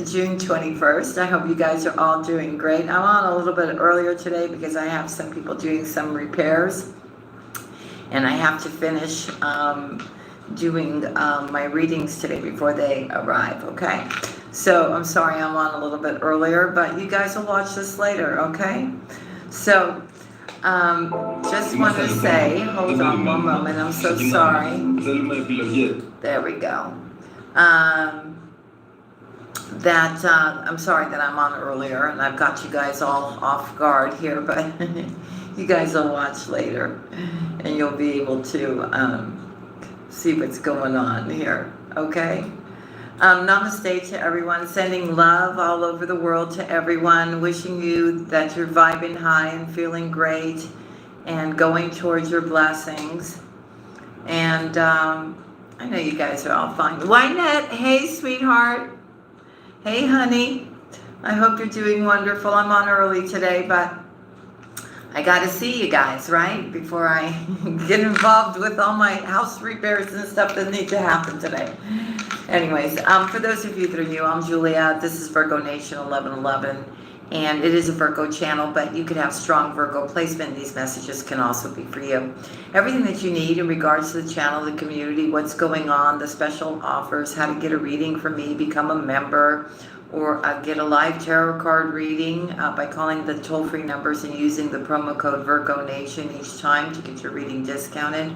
June 21st. I hope you guys are all doing great. I'm on a little bit earlier today because I have some people doing some repairs. And I have to finish doing my readings today before they arrive, okay? So I'm sorry I'm on a little bit earlier, but you guys will watch this later, okay? So just want to say, hold on one moment, I'm so sorry. There we go. I'm sorry that I'm on earlier and I've got you guys all off guard here, but you guys will watch later and you'll be able to see what's going on here, okay? Namaste to everyone, sending love all over the world to everyone, wishing you that you're vibing high and feeling great and going towards your blessings. And I know you guys are all fine. Wynette, hey sweetheart. Hey honey, I hope you're doing wonderful. I'm on early today, but I got to see you guys, right? Before I get involved with all my house repairs and stuff that need to happen today. Anyways, for those of you that are new, I'm Julia. This is Virgo Nation 1111, and it is a Virgo channel, but you could have strong Virgo placement. These messages can also be for you. Everything that you need in regards to the channel, the community, what's going on, the special offers, how to get a reading from me, become a member, or get a live tarot card reading by calling the toll-free numbers and using the promo code Virgo Nation each time to get your reading discounted,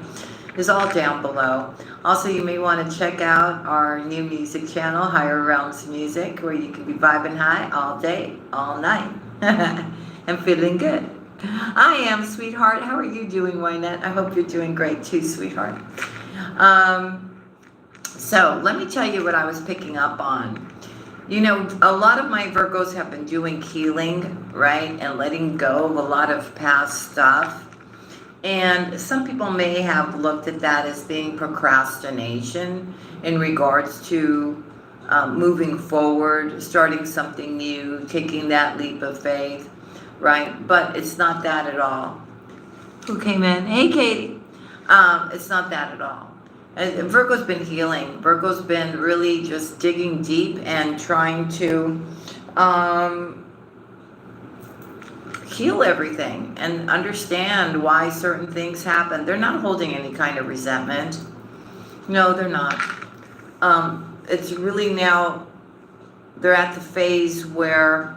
is all down below. Also, you may want to check out our new music channel, Higher Realms Music, where you can be vibing high all day, all night, and feeling good. I am, sweetheart. How are you doing, Wynette? I hope you're doing great too, sweetheart. So let me tell you what I was picking up on. You know, a lot of my Virgos have been doing healing, right? And letting go of a lot of past stuff. And some people may have looked at that as being procrastination in regards to moving forward, starting something new, taking that leap of faith, right? But it's not that at all. Who came in? Hey, Katie. It's not that at all. And Virgo's been healing. Virgo's been really just digging deep and trying to heal everything and understand why certain things happen. They're not holding any kind of resentment. No, they're not. It's really now, they're at the phase where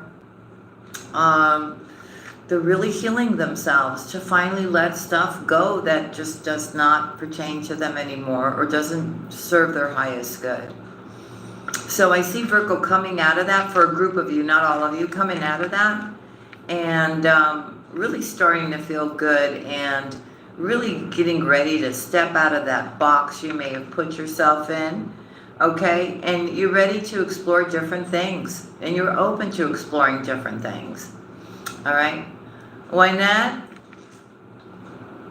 they're really healing themselves to finally let stuff go that just does not pertain to them anymore or doesn't serve their highest good. So I see Virgo coming out of that for a group of you, not all of you, coming out of that and really starting to feel good and really getting ready to step out of that box you may have put yourself in, okay? And you're ready to explore different things and you're open to exploring different things, all right? Why not?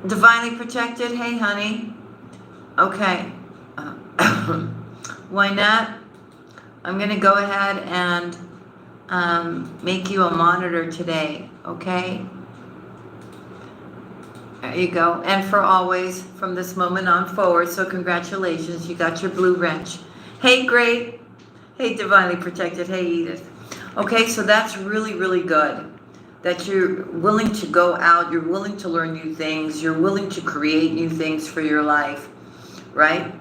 Divinely protected. Hey, honey. Okay. Why not? I'm going to go ahead and make you a monitor today. Okay. There you go. And for always from this moment on forward. So congratulations. You got your blue wrench. Hey, great. Hey, divinely protected. Hey, Edith. Okay. So that's really, really good. That you're willing to go out, you're willing to learn new things, you're willing to create new things for your life, right?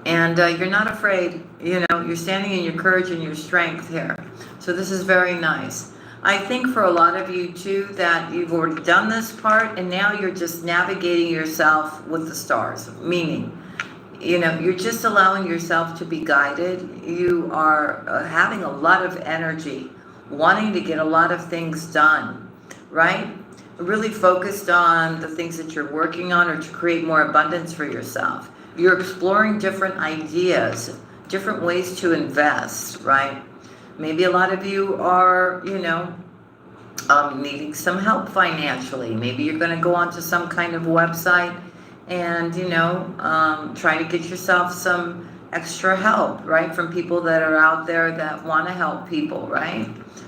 And you're not afraid, you know, you're standing in your courage and your strength here. So this is very nice. I think for a lot of you too, that you've already done this part and now you're just navigating yourself with the stars, meaning, you know, you're just allowing yourself to be guided. You are having a lot of energy, wanting to get a lot of things done, right? Really focused on the things that you're working on or to create more abundance for yourself. You're exploring different ideas, different ways to invest, right? Maybe a lot of you are, you know, needing some help financially. Maybe you're going to go onto some kind of website and, you know, try to get yourself some extra help, right? From people that are out there that want to help people, right?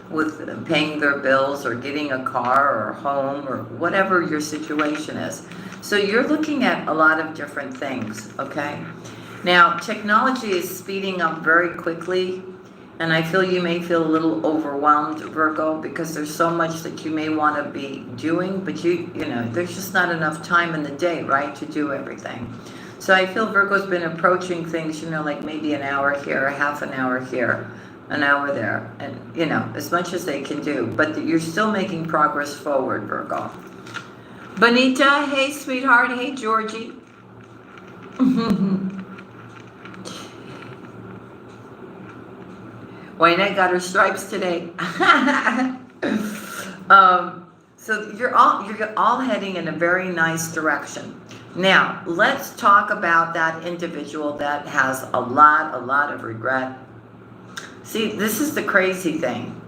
With paying their bills or getting a car or a home or whatever your situation is. So you're looking at a lot of different things, okay? Now, technology is speeding up very quickly And I feel you may feel a little overwhelmed, Virgo, because there's so much that you may want to be doing, but you know, there's just not enough time in the day, right, to do everything. So I feel Virgo's been approaching things, you know, like maybe an hour here, a half an hour here, an hour there, and, you know, as much as they can do. But you're still making progress forward, Virgo. Bonita, hey, sweetheart. Hey, Georgie. Wayne got her stripes today. So you're all heading in a very nice direction. Now, let's talk about that individual that has a lot of regret. See, this is the crazy thing.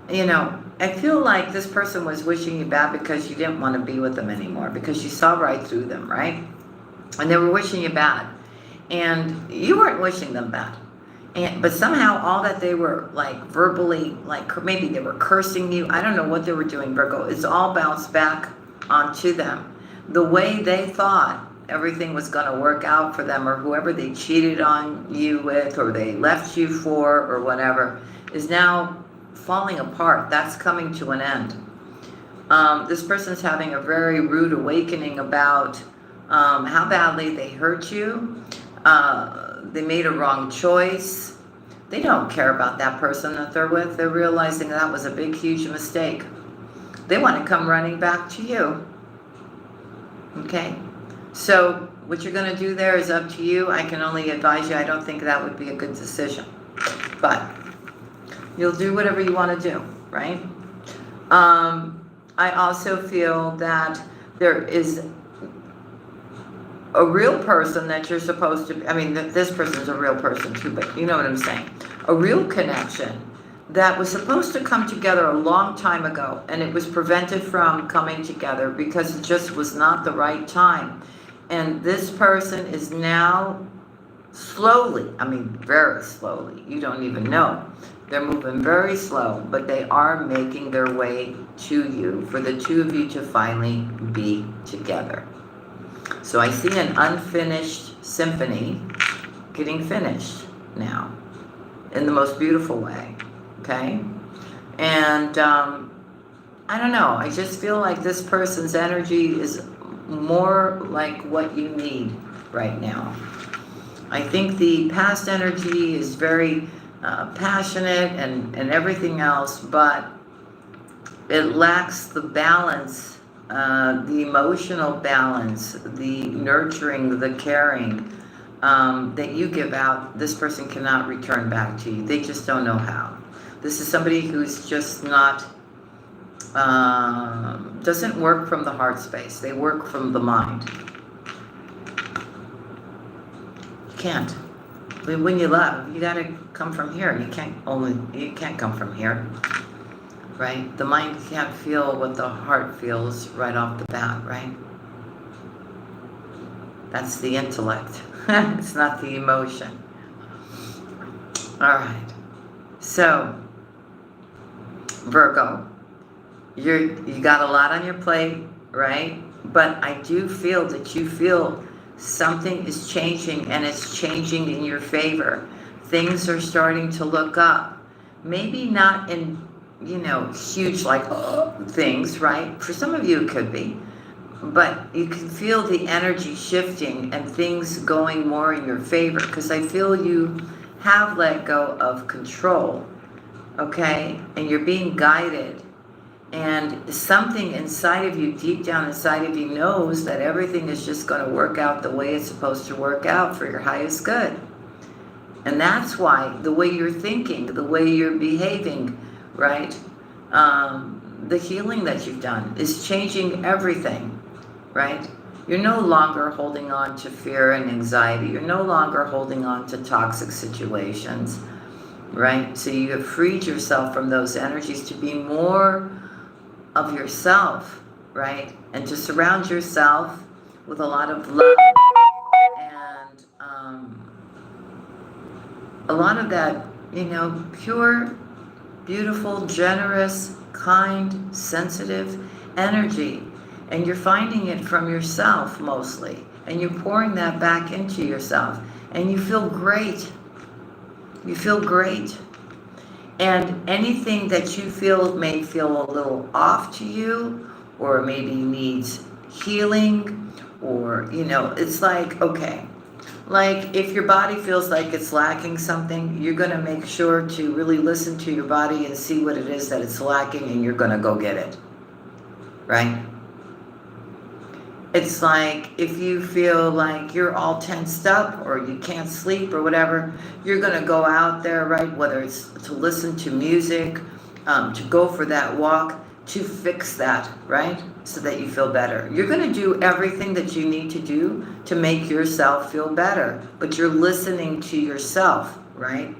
You know, I feel like this person was wishing you bad because you didn't want to be with them anymore, because you saw right through them, right? And they were wishing you bad. And you weren't wishing them bad. But somehow all that they were like verbally, like maybe they were cursing you. I don't know what they were doing, Virgo. It's all bounced back onto them. The way they thought everything was going to work out for them, or whoever they cheated on you with, or they left you for, or whatever, is now falling apart. That's coming to an end. This person's having a very rude awakening about how badly they hurt you. They made a wrong choice. They don't care about that person that they're with. They're realizing that was a big, huge mistake. They want to come running back to you. Okay? So what you're going to do there is up to you. I can only advise you. I don't think that would be a good decision. But you'll do whatever you want to do, right? I also feel that there is a real person that you're supposed to, I mean, this person's a real person too, but you know what I'm saying. A real connection that was supposed to come together a long time ago, and it was prevented from coming together because it just was not the right time. And this person is now slowly, I mean, very slowly, you don't even know. They're moving very slow, but they are making their way to you for the two of you to finally be together. So I see an unfinished symphony getting finished now in the most beautiful way, okay? And I don't know, I just feel like this person's energy is more like what you need right now. I think the past energy is very passionate and everything else, but it lacks the balance, the emotional balance, the nurturing, the caring that you give out. This person cannot return back to you. They just don't know how. This is somebody who's just not, doesn't work from the heart space. They work from the mind. You can't. When you love, you gotta come from here. You can't come from here. Right? The mind can't feel what the heart feels right off the bat, right? That's the intellect. It's not the emotion. All right. So, Virgo, you got a lot on your plate, right? But I do feel that you feel something is changing, and it's changing in your favor. Things are starting to look up. Maybe not in, you know, huge like things, right? For some of you it could be, but you can feel the energy shifting and things going more in your favor, because I feel you have let go of control, okay? And you're being guided, and something inside of you, deep down inside of you, knows that everything is just going to work out the way it's supposed to work out for your highest good. And that's why the way you're thinking, the way you're behaving, right? The healing that you've done is changing everything, right? You're no longer holding on to fear and anxiety. You're no longer holding on to toxic situations, right? So you have freed yourself from those energies to be more of yourself, right? And to surround yourself with a lot of love and a lot of that, you know, pure, beautiful, generous, kind, sensitive energy. And you're finding it from yourself mostly. And you're pouring that back into yourself. And you feel great. You feel great. And anything that you feel may feel a little off to you, or maybe needs healing, or, it's like, okay, like if your body feels like it's lacking something, you're going to make sure to really listen to your body and see what it is that it's lacking, and you're going to go get it, right? It's like if you feel like you're all tensed up or you can't sleep or whatever, you're going to go out there, right? Whether it's to listen to music, to go for that walk, to fix that, right? So that you feel better. You're going to do everything that you need to do to make yourself feel better, but you're listening to yourself, right?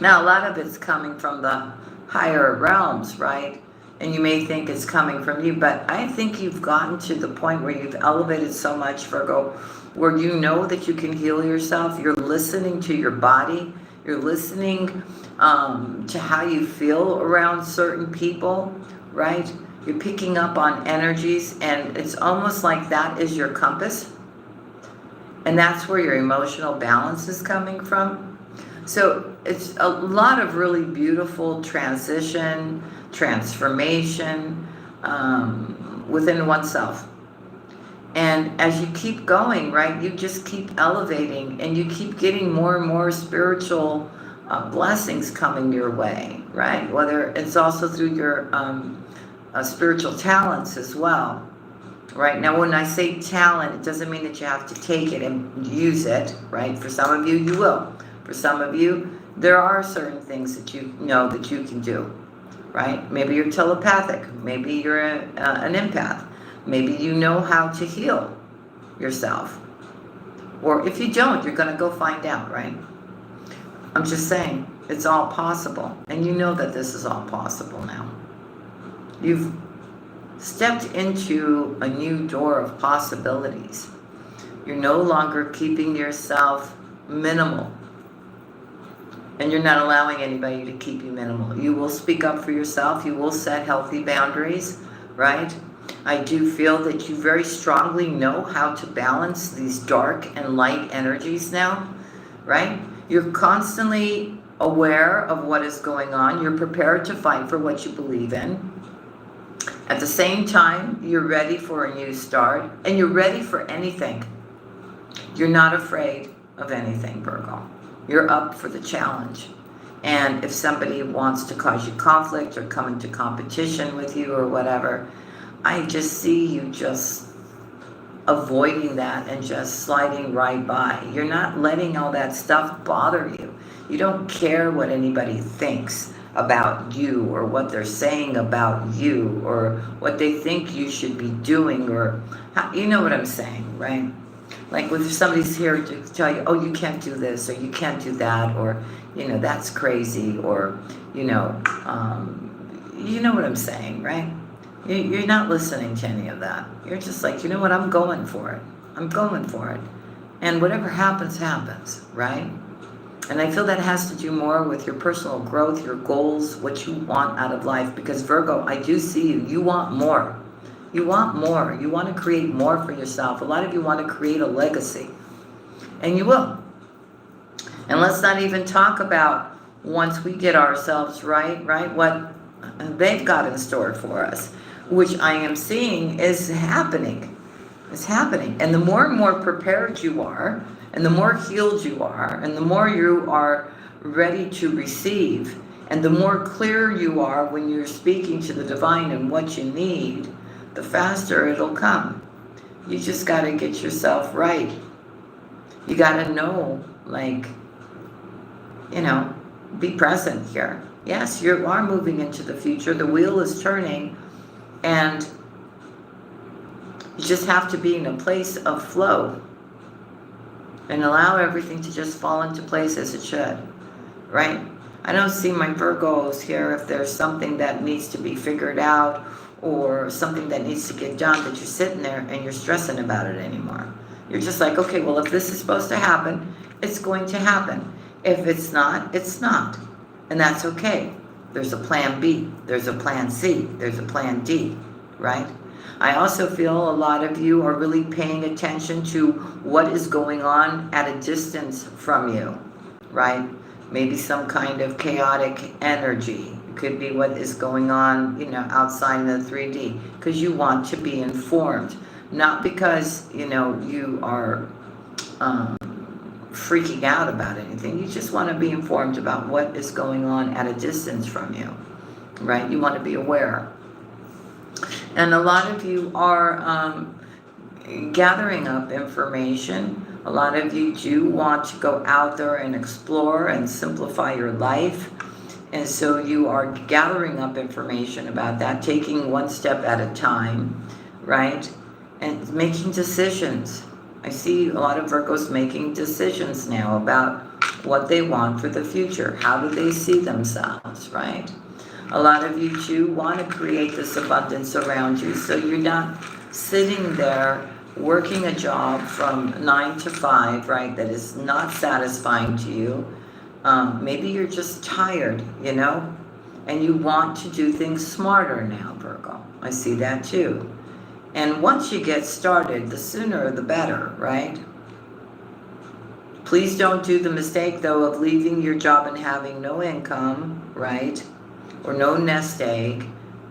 Now, a lot of it's coming from the higher realms, right? And you may think it's coming from you, but I think you've gotten to the point where you've elevated so much, Virgo, where you know that you can heal yourself. You're listening to your body. You're listening to how you feel around certain people, right? You're picking up on energies, and it's almost like that is your compass. And that's where your emotional balance is coming from. So it's a lot of really beautiful transformation within oneself. And as you keep going, right, you just keep elevating, and you keep getting more and more spiritual blessings coming your way, right? Whether it's also through your spiritual talents as well. Right now, when I say talent, it doesn't mean that you have to take it and use it, right? For some of you, you will. For some of you, there are certain things that you know that you can do, right? Maybe you're telepathic. Maybe you're an empath. Maybe you know how to heal yourself. Or if you don't, you're going to go find out, right? I'm just saying, it's all possible. And you know that this is all possible now. You've stepped into a new door of possibilities. You're no longer keeping yourself minimal. And you're not allowing anybody to keep you minimal. You will speak up for yourself. You will set healthy boundaries, right? I do feel that you very strongly know how to balance these dark and light energies now, right? You're constantly aware of what is going on. You're prepared to fight for what you believe in. At the same time, you're ready for a new start, and you're ready for anything. You're not afraid of anything, Virgo. You're up for the challenge. And if somebody wants to cause you conflict or come into competition with you or whatever, I just see you just avoiding that and just sliding right by. You're not letting all that stuff bother you. You don't care what anybody thinks about you, or what they're saying about you, or what they think you should be doing, or how, you know what I'm saying, right? Like if somebody's here to tell you, oh, you can't do this, or you can't do that, or, that's crazy, or, you know what I'm saying, right? You're not listening to any of that. You're just like, you know what, I'm going for it. I'm going for it. And whatever happens, happens, right? And I feel that has to do more with your personal growth, your goals, what you want out of life. Because Virgo, I do see you. You want more. You want more. You want to create more for yourself. A lot of you want to create a legacy. And you will. And let's not even talk about once we get ourselves right, what they've got in store for us, which I am seeing is happening. It's happening. And the more and more prepared you are, and the more healed you are, and the more you are ready to receive, and the more clear you are when you're speaking to the divine and what you need, the faster it'll come. You just got to get yourself right. You got to know, be present here. Yes, you are moving into the future. The wheel is turning, and you just have to be in a place of flow and allow everything to just fall into place as it should, right? I don't see my Virgos here if there's something that needs to be figured out or something that needs to get done, that you're sitting there and you're stressing about it anymore. You're just like, okay, well, if this is supposed to happen, it's going to happen. If it's not, it's not. And that's okay. There's a plan B. There's a plan C. There's a plan D, right? I also feel a lot of you are really paying attention to what is going on at a distance from you, right? maybe some kind of chaotic energy. It could be what is going on, outside in the 3D, because you want to be informed, not because, you are freaking out about anything. You just want to be informed about what is going on at a distance from you, right? You want to be aware. And a lot of you are gathering up information. A lot of you do want to go out there and explore and simplify your life. And so you are gathering up information about that, taking one step at a time, right? And making decisions. I see a lot of Virgos making decisions now about what they want for the future. How do they see themselves, right? A lot of you too want to create this abundance around you, so you're not sitting there working a job from 9 to 5, right, that is not satisfying to you. Maybe you're just tired, and you want to do things smarter now, Virgo. I see that too. And once you get started, the sooner the better, right? Please don't do the mistake, though, of leaving your job and having no income, right? Or no nest egg,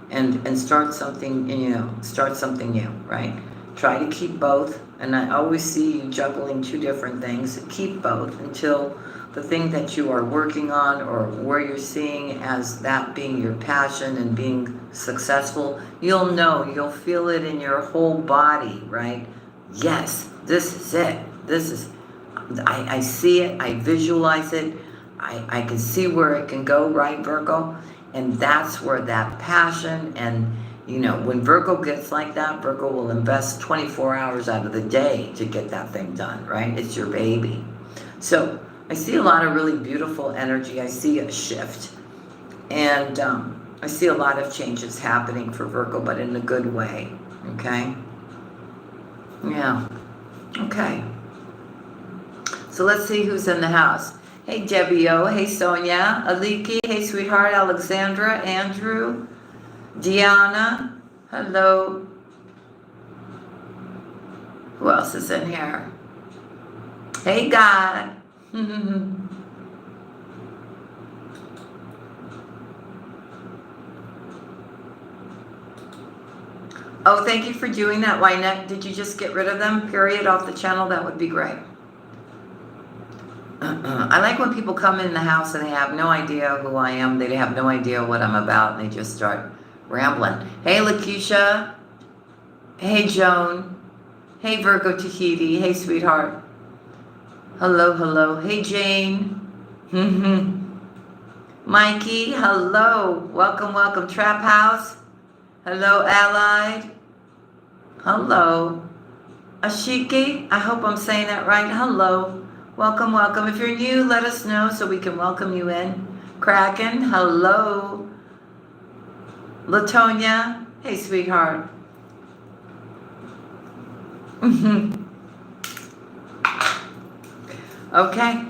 and start something, start something new, right? Try to keep both. And I always see you juggling two different things. Keep both until the thing that you are working on, or where you're seeing as that being your passion and being successful, you'll know, you'll feel it in your whole body, right? Yes, this is it. This is, I see it, I visualize it, I can see where it can go, right, Virgo? And that's where that passion, and when Virgo gets like that, Virgo will invest 24 hours out of the day to get that thing done, right? It's your baby. So I see a lot of really beautiful energy. I see a shift. And I see a lot of changes happening for Virgo, but in a good way, okay? Yeah, okay. So let's see who's in the house. Hey, Debbie O. Hey, Sonia. Aliki. Hey, sweetheart. Alexandra. Andrew. Diana. Hello. Who else is in here? Hey, God. Oh, thank you for doing that, Wynette. Did you just get rid of them, period, off the channel? That would be great. I like when people come in the house and they have no idea who I am. They have no idea what I'm about, and they just start rambling. Hey, Lakeisha. Hey, Joan. Hey, Virgo Tahiti. Hey, sweetheart. Hello, hello. Hey, Jane. Mikey, hello. Welcome, welcome. Trap House. Hello, Allied. Hello. Ashiki, I hope I'm saying that right. Hello. Welcome, welcome. If you're new, let us know so we can welcome you in. Kraken, hello. Latonia, hey, sweetheart. Okay,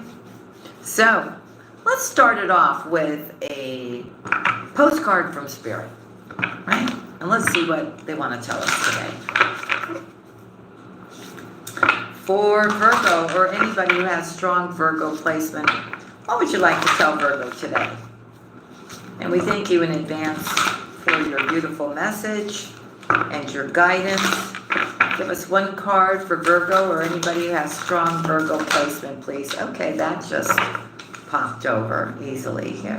so let's start it off with a postcard from Spirit, right? And let's see what they want to tell us today. For Virgo, or anybody who has strong Virgo placement, what would you like to tell Virgo today? And we thank you in advance for your beautiful message and your guidance. Give us one card for Virgo, or anybody who has strong Virgo placement, please. Okay, that just popped over easily here.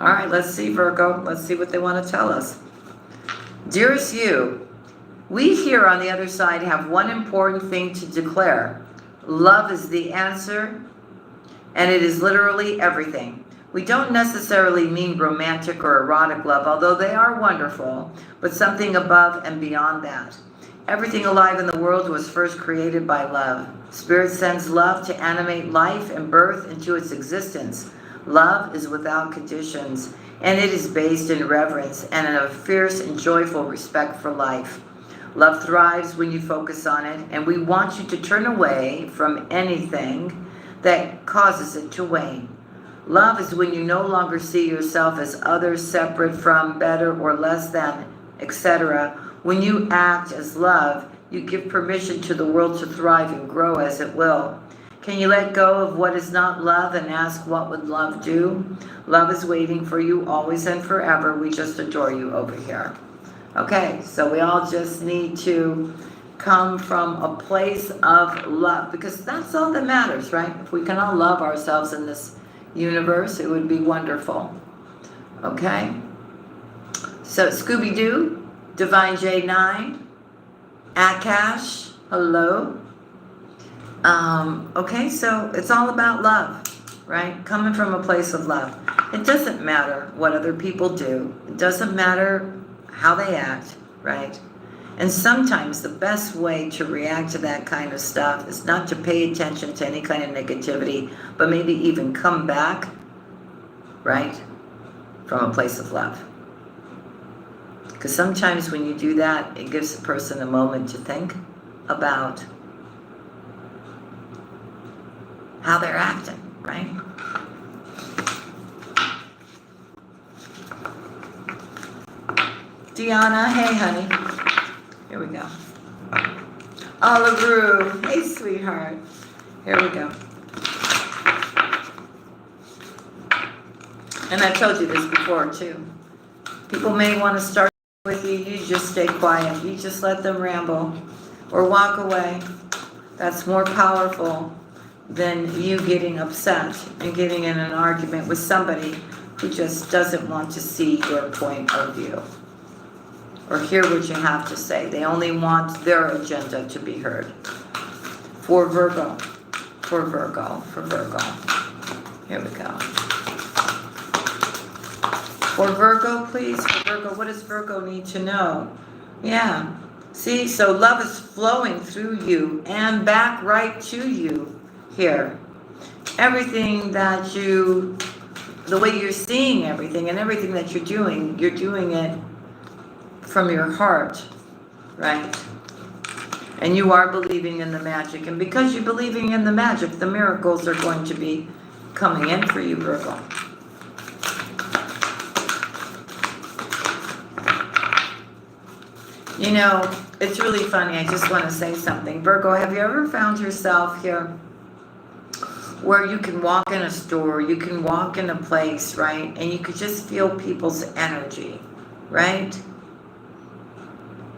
All right, let's see, Virgo. Let's see what they want to tell us. Dearest you, we here on the other side have one important thing to declare. Love is the answer, and it is literally everything. We don't necessarily mean romantic or erotic love, although they are wonderful, but something above and beyond that. Everything alive in the world was first created by love. Spirit sends love to animate life and birth into its existence. Love is without conditions, and it is based in reverence and in a fierce and joyful respect for life. Love thrives when you focus on it, and we want you to turn away from anything that causes it to wane. Love is when you no longer see yourself as other, separate from, better or less than, etc. When you act as love, you give permission to the world to thrive and grow as it will. Can you let go of what is not love and ask what would love do? Love is waiting for you always and forever. We just adore you over here. Okay, so we all just need to come from a place of love, because that's all that matters, right? If we can all love ourselves in this universe, it would be wonderful. Okay? So Scooby-Doo, Divine J9, Akash, hello. Okay, so it's all about love, right? Coming from a place of love. It doesn't matter what other people do. It doesn't matter how they act, right? And sometimes the best way to react to that kind of stuff is not to pay attention to any kind of negativity, but maybe even come back, right, from a place of love. Because sometimes when you do that, it gives a person a moment to think about how they're acting, right? Deanna, hey honey. Here we go. Oliver, hey sweetheart. Here we go. And I told you this before too. People may want to start with you, you just stay quiet. You just let them ramble or walk away. That's more powerful than you getting upset and getting in an argument with somebody who just doesn't want to see your point of view or hear what you have to say. They only want their agenda to be heard. For Virgo. For Virgo. For Virgo. Here we go. For Virgo, please. For Virgo, what does Virgo need to know? Yeah. See, so love is flowing through you and back right to you here. Everything that you, the way you're seeing everything and everything that you're doing it from your heart, right? And you are believing in the magic. And because you're believing in the magic, the miracles are going to be coming in for you, Virgo. You know, it's really funny. I just want to say something. Virgo, have you ever found yourself here where you can walk in a store, you can walk in a place, right? And you could just feel people's energy, right?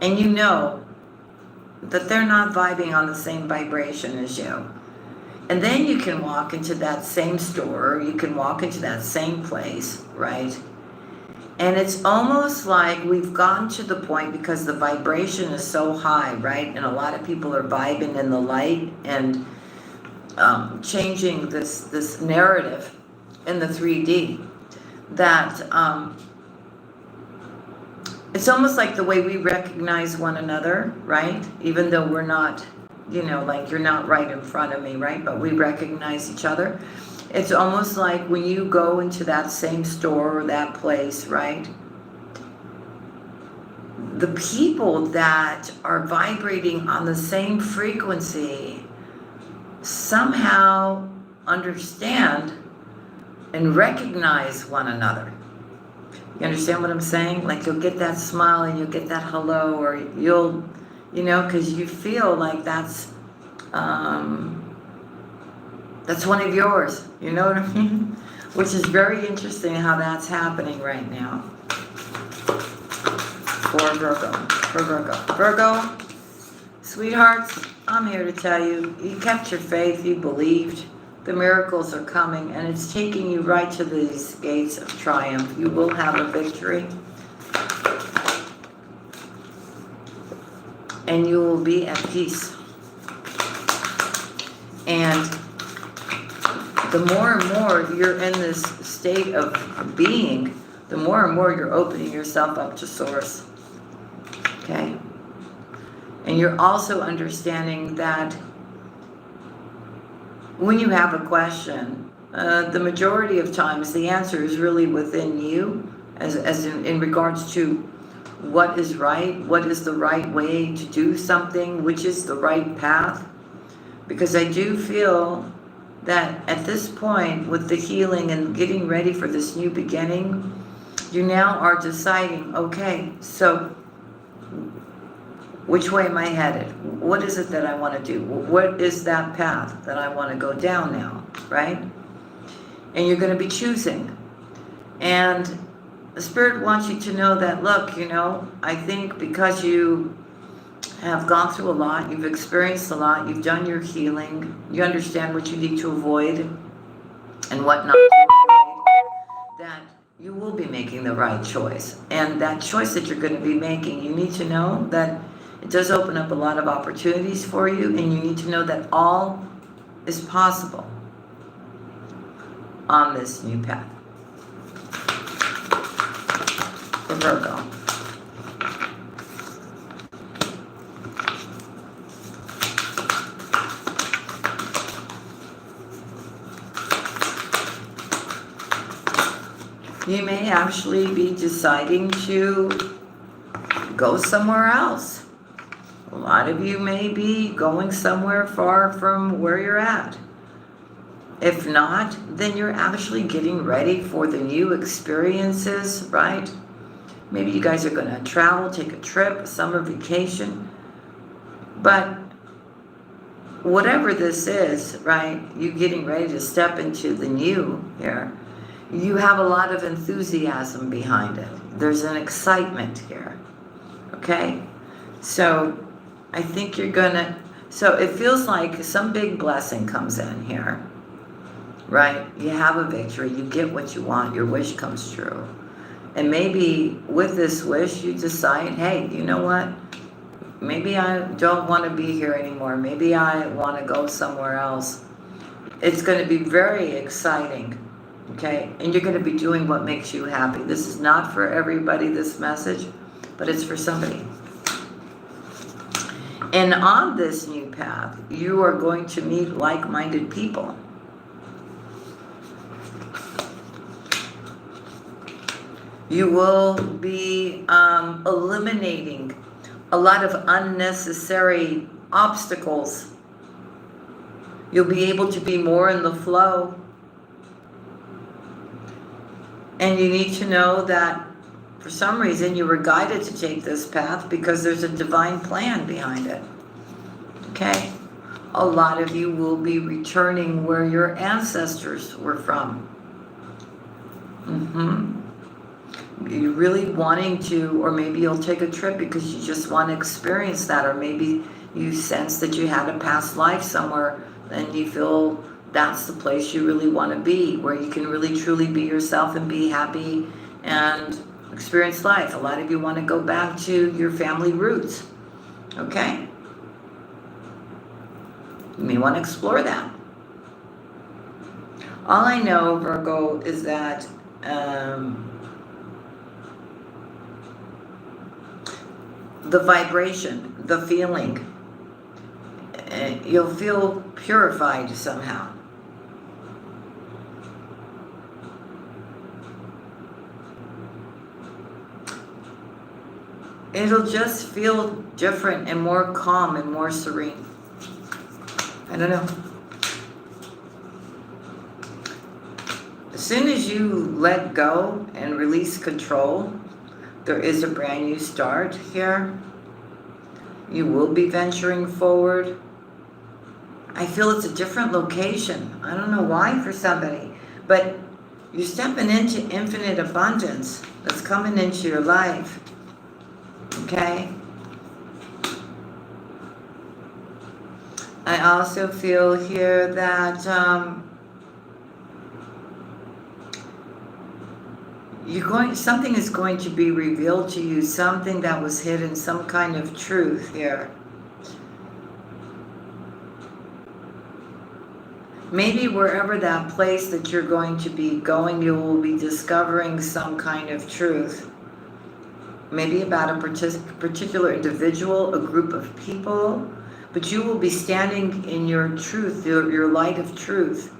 And you know that they're not vibing on the same vibration as you. And then you can walk into that same store, you can walk into that same place, right? And it's almost like we've gotten to the point, because the vibration is so high, right? And a lot of people are vibing in the light and changing this narrative in the 3D, that it's almost like the way we recognize one another, right? Even though we're not, you know, like you're not right in front of me, right? But we recognize each other. It's almost like when you go into that same store or that place, right? The people that are vibrating on the same frequency somehow understand and recognize one another. You understand what I'm saying? Like you'll get that smile and you'll get that hello, or you'll, you know, because you feel like that's one of yours. You know what I mean? Which is very interesting how that's happening right now. For Virgo. For Virgo. Virgo, sweethearts, I'm here to tell you, you kept your faith, you believed. The miracles are coming, and it's taking you right to these gates of triumph. You will have a victory. And you will be at peace. And the more and more you're in this state of being, the more and more you're opening yourself up to Source. Okay? And you're also understanding that when you have a question, the majority of times the answer is really within you, as in regards to what is right, what is the right way to do something, which is the right path. Because I do feel that at this point, with the healing and getting ready for this new beginning, you now are deciding, okay, so Which way am I headed? What is it that I want to do? What is that path that I want to go down now, right? And you're going to be choosing. And the Spirit wants you to know that, look, you know, I think because you have gone through a lot, you've experienced a lot, you've done your healing, you understand what you need to avoid and what not to avoid, that you will be making the right choice. And that choice that you're going to be making, you need to know that it does open up a lot of opportunities for you, and you need to know that all is possible on this new path. For Virgo. You may actually be deciding to go somewhere else. A lot of you may be going somewhere far from where you're at. If not, then you're actually getting ready for the new experiences, right? Maybe you guys are going to travel, take a trip, a summer vacation. But whatever this is, right, you getting ready to step into the new here. You have a lot of enthusiasm behind it. There's an excitement here. Okay? So I think you're gonna, so it feels like some big blessing comes in here. Right? You have a victory. You get what you want. Your wish comes true. And maybe with this wish, you decide, hey, you know what? Maybe I don't want to be here anymore. Maybe I want to go somewhere else. It's going to be very exciting. Okay, and you're going to be doing what makes you happy. This is not for everybody, this message, but it's for somebody. And on this new path, you are going to meet like-minded people. You will be eliminating a lot of unnecessary obstacles. You'll be able to be more in the flow. And you need to know that for some reason you were guided to take this path because there's a divine plan behind it. Okay? A lot of you will be returning where your ancestors were from. You're really wanting to, or maybe you'll take a trip because you just want to experience that, or maybe you sense that you had a past life somewhere and you feel that's the place you really want to be, where you can really truly be yourself and be happy and experience life. A lot of you want to go back to your family roots. Okay? You may want to explore that. All I know, Virgo, is that the vibration, the feeling, you'll feel purified somehow. It'll just feel different and more calm and more serene. I don't know. As soon as you let go and release control, there is a brand new start here. You will be venturing forward. I feel it's a different location. I don't know why for somebody, but you're stepping into infinite abundance that's coming into your life. Okay? I also feel here that something is going to be revealed to you, something that was hidden, some kind of truth here. Maybe wherever that place that you're going to be going, you will be discovering some kind of truth. Maybe about a particular individual, a group of people, but you will be standing in your truth, your light of truth.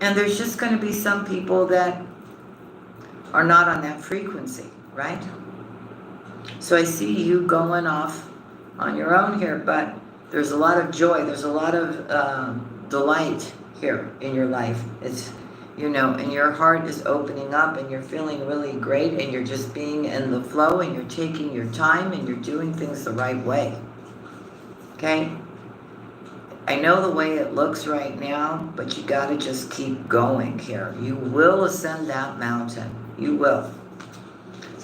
And there's just going to be some people that are not on that frequency, right? So I see you going off on your own here, but there's a lot of joy, there's a lot of delight here in your life. you know, and your heart is opening up and you're feeling really great and you're just being in the flow and you're taking your time and you're doing things the right way. Okay? I know the way it looks right now, but you got to just keep going here. You will ascend that mountain. You will.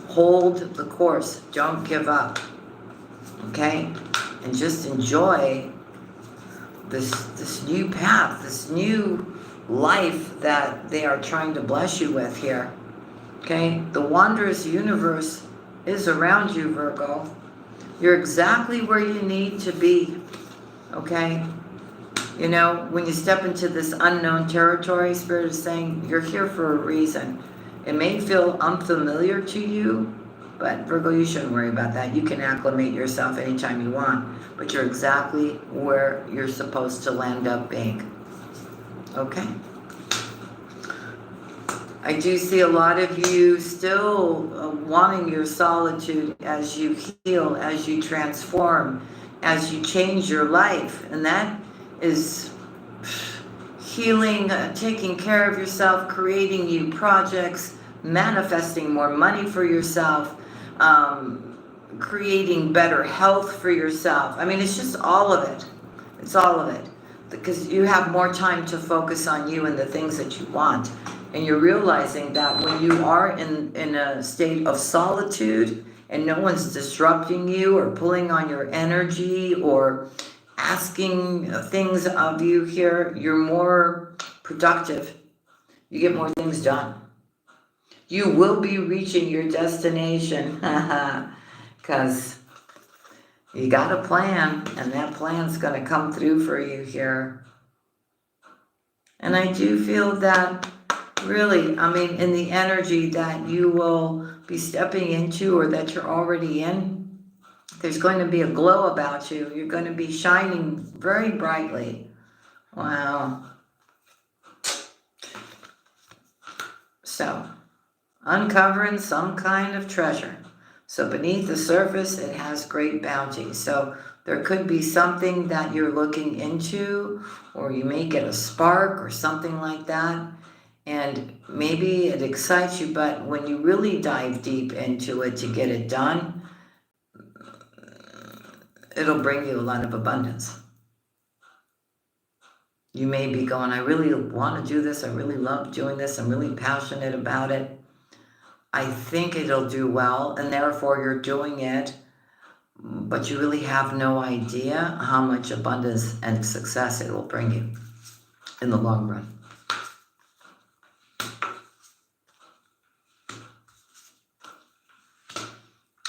Hold the course. Don't give up. Okay? And just enjoy this new path, this new life that they are trying to bless you with here. Okay? The wondrous universe is around you, Virgo. You're exactly where you need to be. Okay? You know, when you step into this unknown territory, Spirit is saying you're here for a reason. It may feel unfamiliar to you, but Virgo, you shouldn't worry about that. You can acclimate yourself anytime you want, but you're exactly where you're supposed to land up being. Okay? I do see a lot of you still wanting your solitude as you heal, as you transform, as you change your life. And that is healing, taking care of yourself, creating new projects, manifesting more money for yourself, creating better health for yourself. I mean, it's just all of it. It's all of it. Because you have more time to focus on you and the things that you want. And you're realizing that when you are in a state of solitude and no one's disrupting you or pulling on your energy or asking things of you here, you're more productive. You get more things done. You will be reaching your destination because you got a plan, and that plan's going to come through for you here. And I do feel that really, I mean, in the energy that you will be stepping into or that you're already in, there's going to be a glow about you. You're going to be shining very brightly. Wow. So, uncovering some kind of treasure. So beneath the surface, it has great bounty. So there could be something that you're looking into, or you may get a spark or something like that. And maybe it excites you, but when you really dive deep into it to get it done, it'll bring you a lot of abundance. You may be going, I really want to do this. I really love doing this. I'm really passionate about it. I think it'll do well, and therefore you're doing it, but you really have no idea how much abundance and success it will bring you in the long run.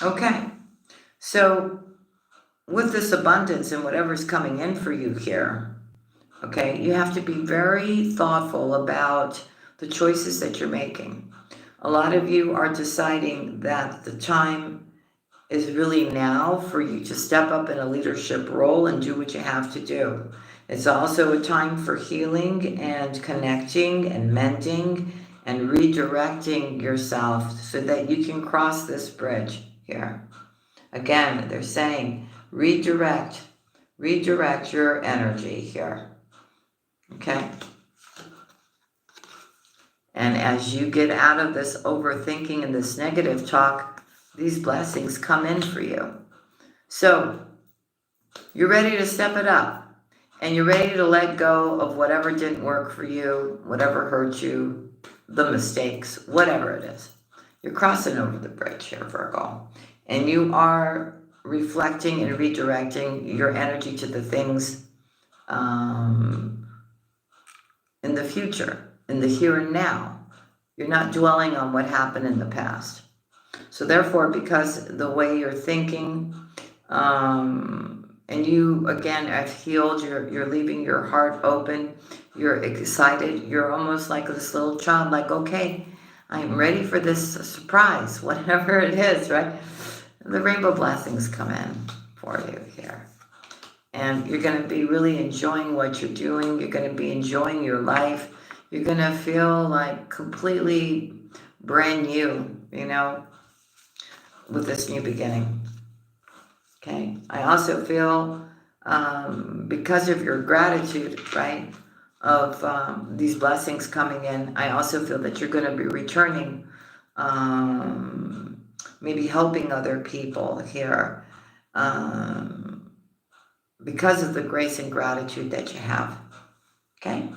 Okay, so with this abundance and whatever's coming in for you here, okay, you have to be very thoughtful about the choices that you're making. A lot of you are deciding that the time is really now for you to step up in a leadership role and do what you have to do. It's also a time for healing and connecting and mending and redirecting yourself so that you can cross this bridge here. Again, they're saying redirect your energy here. Okay? And as you get out of this overthinking and this negative talk, these blessings come in for you. So you're ready to step it up. And you're ready to let go of whatever didn't work for you, whatever hurt you, the mistakes, whatever it is. You're crossing over the bridge here, Virgo. And you are reflecting and redirecting your energy to the things in the future, in the here and now. You're not dwelling on what happened in the past. So therefore, because the way you're thinking, and you, again, have healed, you're leaving your heart open, you're excited, you're almost like this little child, like, okay, I'm ready for this surprise, whatever it is, right? The rainbow blessings come in for you here. And you're going to be really enjoying what you're doing. You're going to be enjoying your life. You're going to feel like completely brand new, you know, with this new beginning. Okay? I also feel, because of your gratitude, right, these blessings coming in. I also feel that you're going to be returning, maybe helping other people here, because of the grace and gratitude that you have. Okay?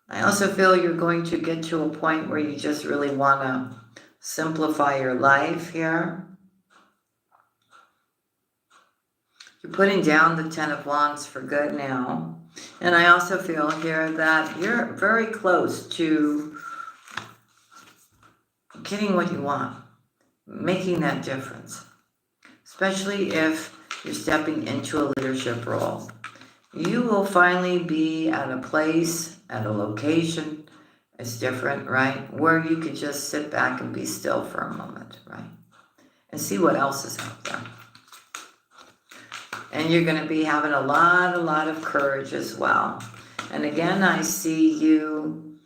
I also feel you're going to get to a point where you just really want to simplify your life here. You're putting down the Ten of Wands for good now. And I also feel here that you're very close to getting what you want, making that difference, especially if you're stepping into a leadership role. You will finally be at a place, at a location, it's different, right? Where you could just sit back and be still for a moment, right? And see what else is out there. And you're going to be having a lot of courage as well. And again, I see you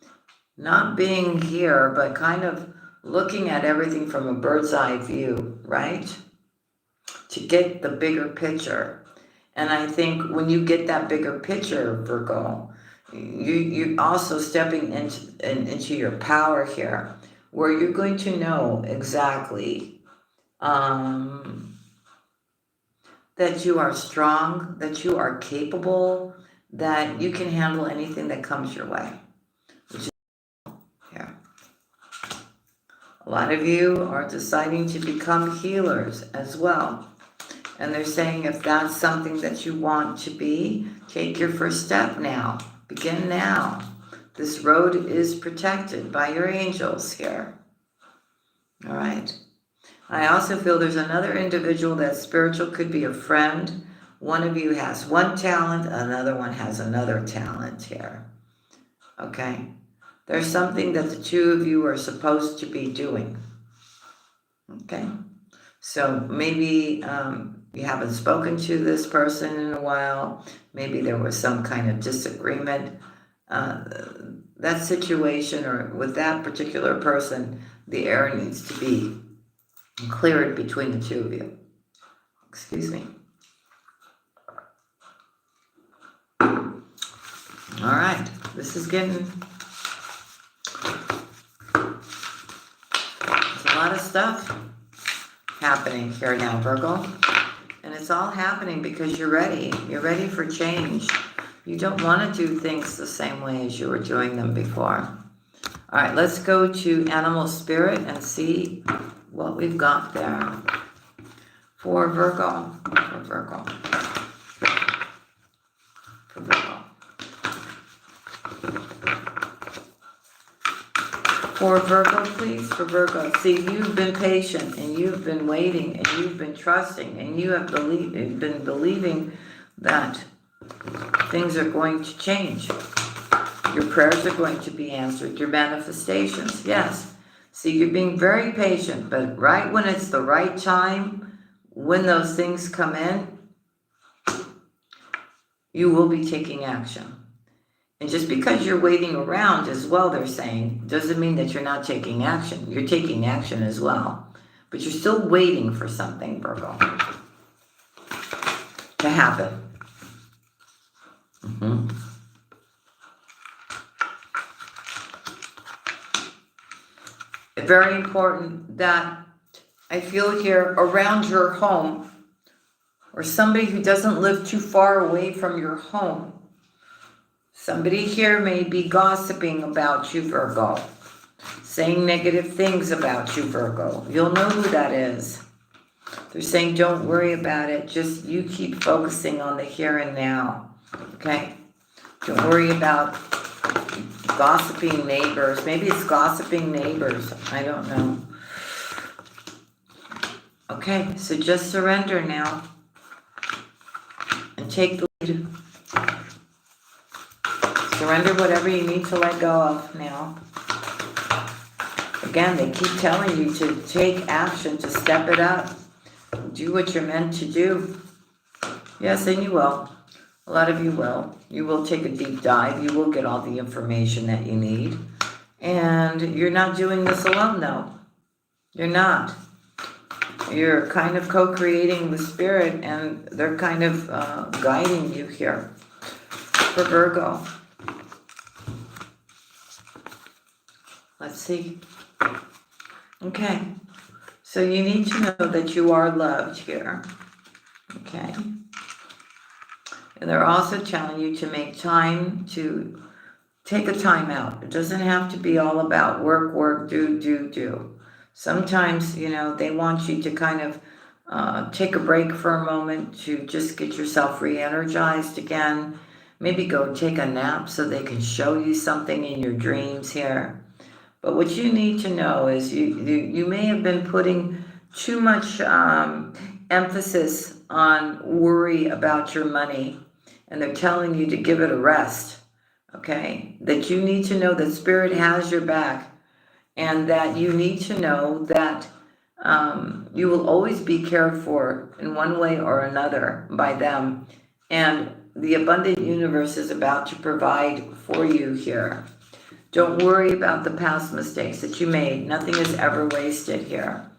not being here, but kind of looking at everything from a bird's eye view, right? To get the bigger picture. And I think when you get that bigger picture, Virgo, you're also stepping into your power here, where you're going to know exactly that you are strong, that you are capable, that you can handle anything that comes your way. Which is here. A lot of you are deciding to become healers as well. And they're saying if that's something that you want to be, take your first step now. Begin now. This road is protected by your angels here. All right. I also feel there's another individual that's spiritual, could be a friend. One of you has one talent, another one has another talent here. Okay? There's something that the two of you are supposed to be doing. Okay? So maybe you haven't spoken to this person in a while. Maybe there was some kind of disagreement. That situation, or with that particular person, the air needs to be cleared between the two of you. Excuse me. All right, this is getting, there's a lot of stuff happening here now, Virgo. And it's all happening because you're ready. You're ready for change. You don't want to do things the same way as you were doing them before. All right, let's go to animal spirit and see what we've got there for Virgo. For Virgo. For Virgo. For Virgo, please. For Virgo. See, you've been patient and you've been waiting and you've been trusting and you have been believing that things are going to change. Your prayers are going to be answered. Your manifestations, yes. See, you're being very patient, but right when it's the right time, when those things come in, you will be taking action. And just because you're waiting around as well, they're saying, doesn't mean that you're not taking action. You're taking action as well. But you're still waiting for something, Virgo, to happen. Very important that I feel here around your home, or somebody who doesn't live too far away from your home. Somebody here may be gossiping about you, Virgo, saying negative things about you, Virgo. You'll know who that is. They're saying, don't worry about it. Just you keep focusing on the here and now, okay? Don't worry about gossiping neighbors. Maybe it's gossiping neighbors. I don't know. Okay, so just surrender now and take the lead. Surrender whatever you need to let go of now. Again, they keep telling you to take action, to step it up. Do what you're meant to do. Yes, and you will. A lot of you will. You will take a deep dive. You will get all the information that you need. And you're not doing this alone, though. You're not. You're kind of co-creating with spirit, and they're kind of guiding you here. for Virgo. Let's see. Okay. So you need to know that you are loved here. Okay. And they're also telling you to make time to take a time out. It doesn't have to be all about work, work, do. Sometimes, you know, they want you to kind of take a break for a moment to just get yourself re-energized again. Maybe go take a nap so they can show you something in your dreams here. But what you need to know is you may have been putting too much emphasis on worry about your money, and they're telling you to give it a rest, okay? That you need to know that Spirit has your back, and that you need to know that you will always be cared for in one way or another by them, and the abundant universe is about to provide for you here. Don't worry about the past mistakes that you made. Nothing is ever wasted here.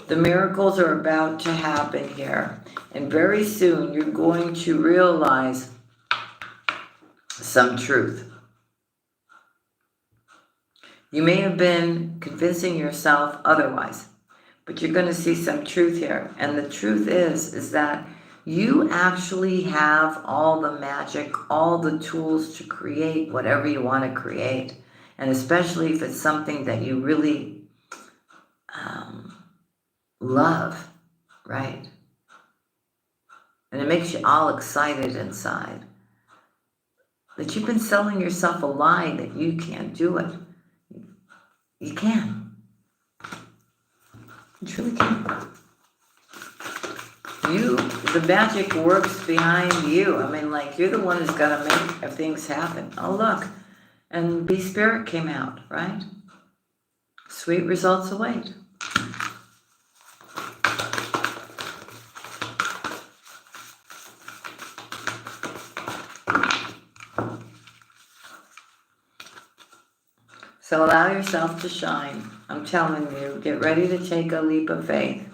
The miracles are about to happen here, and very soon you're going to realize some truth. You may have been convincing yourself otherwise, but you're going to see some truth here. And the truth is that you actually have all the magic, all the tools to create whatever you want to create. And especially if it's something that you really love, right? And it makes you all excited inside. That you've been selling yourself a lie that you can't do it. You can. You truly can. The magic works behind you. I mean, like, you're the one who's got to make things happen. Oh, look. And Be Spirit came out, right? Sweet results await. So allow yourself to shine. I'm telling you, get ready to take a leap of faith.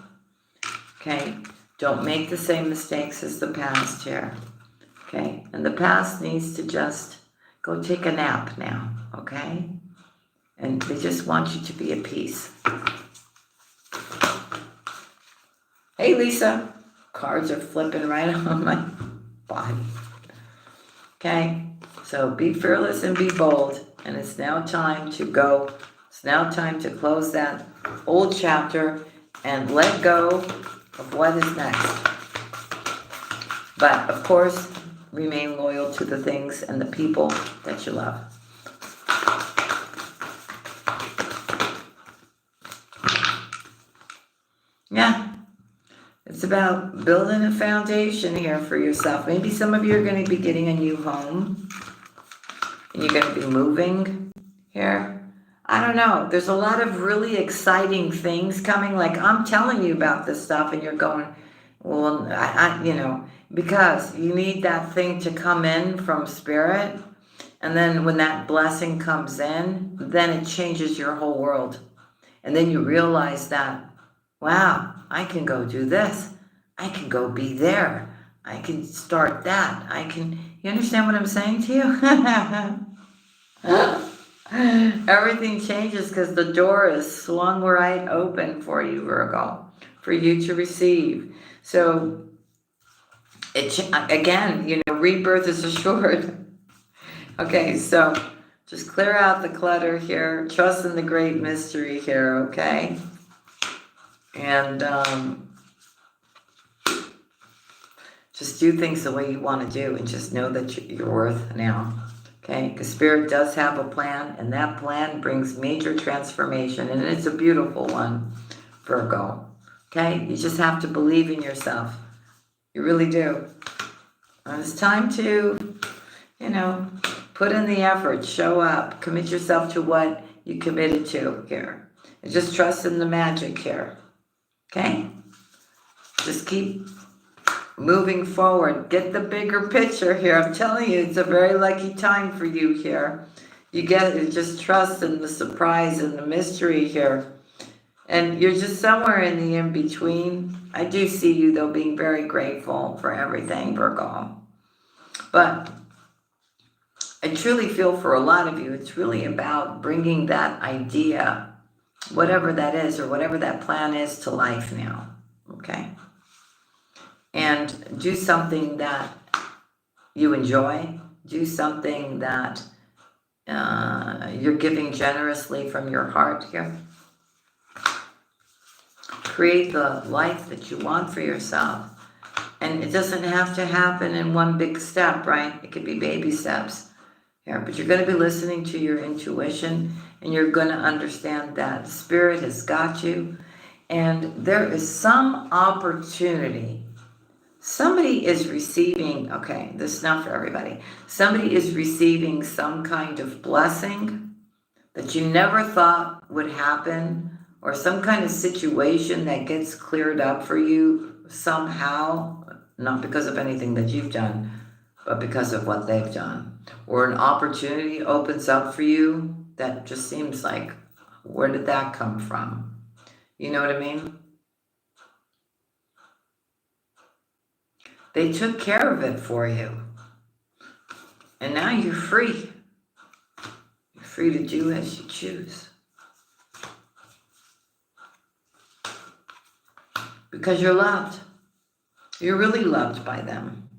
Okay? Don't make the same mistakes as the past here. Okay? And the past needs to just go take a nap now. Okay? And they just want you to be at peace. Hey, Lisa. Cards are flipping right on my body. Okay? So be fearless and be bold. And it's now time to go. It's now time to close that old chapter and let go of what is next. But, of course, remain loyal to the things and the people that you love. Yeah. It's about building a foundation here for yourself. Maybe some of you are going to be getting a new home. And you're going to be moving here. I don't know. There's a lot of really exciting things coming. Like, I'm telling you about this stuff and you're going, well, you know, because you need that thing to come in from Spirit. And then when that blessing comes in, then it changes your whole world. And then you realize that, wow, I can go do this. I can go be there. I can start that. You understand what I'm saying to you? Everything changes because the door is swung right open for you, Virgo, for you to receive. So, again, you know, rebirth is assured. Okay, so just clear out the clutter here. Trust in the great mystery here, okay? And just do things the way you want to do and just know that you're worth now. Okay, because Spirit does have a plan, and that plan brings major transformation, and it's a beautiful one, Virgo. Okay, you just have to believe in yourself. You really do. And it's time to, you know, put in the effort, show up, commit yourself to what you committed to here. And just trust in the magic here. Okay? Just keep moving forward. Get the bigger picture here. I'm telling you, it's a very lucky time for you here. You get it. Just trust in the surprise and the mystery here. And you're just somewhere in the in-between. I do see you, though, being very grateful for everything, Virgo. But I truly feel for a lot of you, it's really about bringing that idea, whatever that is or whatever that plan is, to life now, okay? And do something that you enjoy. Do something that you're giving generously from your heart here. Create the life that you want for yourself. And it doesn't have to happen in one big step, right? It could be baby steps here. But you're going to be listening to your intuition, and you're going to understand that Spirit has got you. And there is some opportunity. Somebody is receiving, okay, this is not for everybody. Somebody is receiving some kind of blessing that you never thought would happen, or some kind of situation that gets cleared up for you somehow, not because of anything that you've done, but because of what they've done. Or an opportunity opens up for you that just seems like, where did that come from? You know what I mean? They took care of it for you. And now you're free. You're free to do as you choose. Because you're loved. You're really loved by them.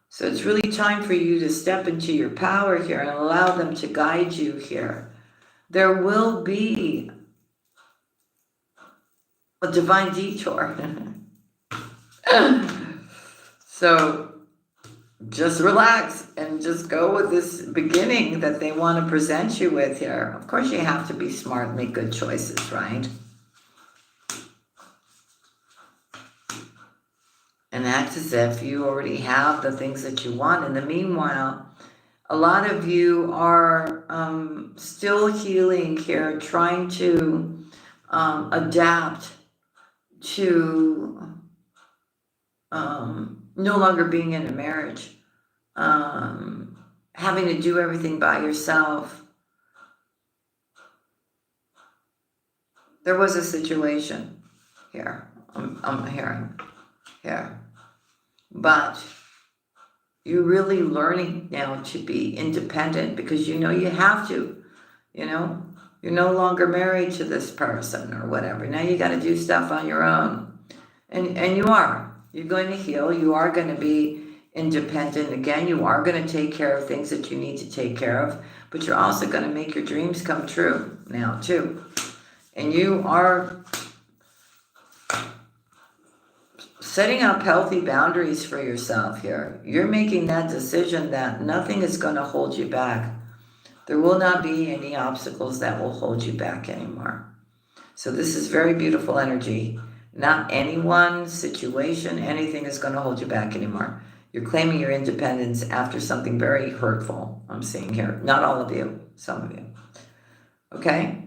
So it's really time for you to step into your power here and allow them to guide you here. There will be a divine detour. So just relax and just go with this beginning that they want to present you with here. Of course, you have to be smart and make good choices, right? And act as if you already have the things that you want. In the meanwhile, a lot of you are still healing here, trying to adapt to no longer being in a marriage, having to do everything by yourself. There was a situation here, I'm hearing here, but you're really learning now to be independent because you know you have to, you know, you're no longer married to this person or whatever. Now you got to do stuff on your own, and you're going to heal. You are going to be independent again. You are going to take care of things that you need to take care of, but you're also going to make your dreams come true now too. And you are setting up healthy boundaries for yourself here. You're making that decision that nothing is going to hold you back. There will not be any obstacles that will hold you back anymore. So this is very beautiful energy. Not any one situation, anything is going to hold you back anymore. You're claiming your independence after something very hurtful, I'm seeing here. Not all of you, some of you. Okay?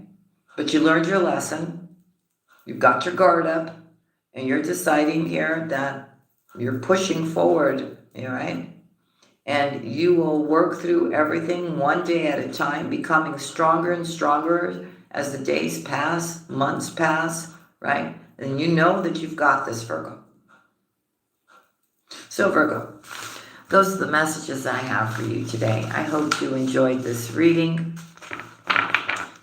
But you learned your lesson. You've got your guard up. And you're deciding here that you're pushing forward, all right? And you will work through everything one day at a time, becoming stronger and stronger as the days pass, months pass, right? And you know that you've got this, Virgo. So, Virgo, those are the messages I have for you today. I hope you enjoyed this reading.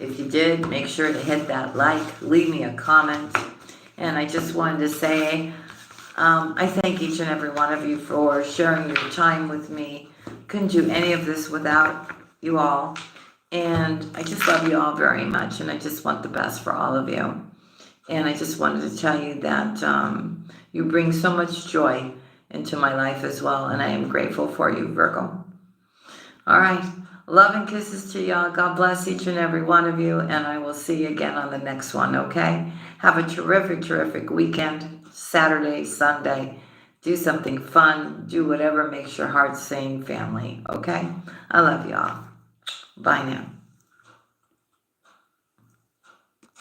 If you did, make sure to hit that like, leave me a comment. And I just wanted to say, I thank each and every one of you for sharing your time with me. Couldn't do any of this without you all. And I just love you all very much. And I just want the best for all of you. And I just wanted to tell you that you bring so much joy into my life as well. And I am grateful for you, Virgo. All right. Love and kisses to y'all. God bless each and every one of you. And I will see you again on the next one, okay? Have a terrific, terrific weekend. Saturday, Sunday. Do something fun. Do whatever makes your heart sing, family, okay? I love y'all. Bye now.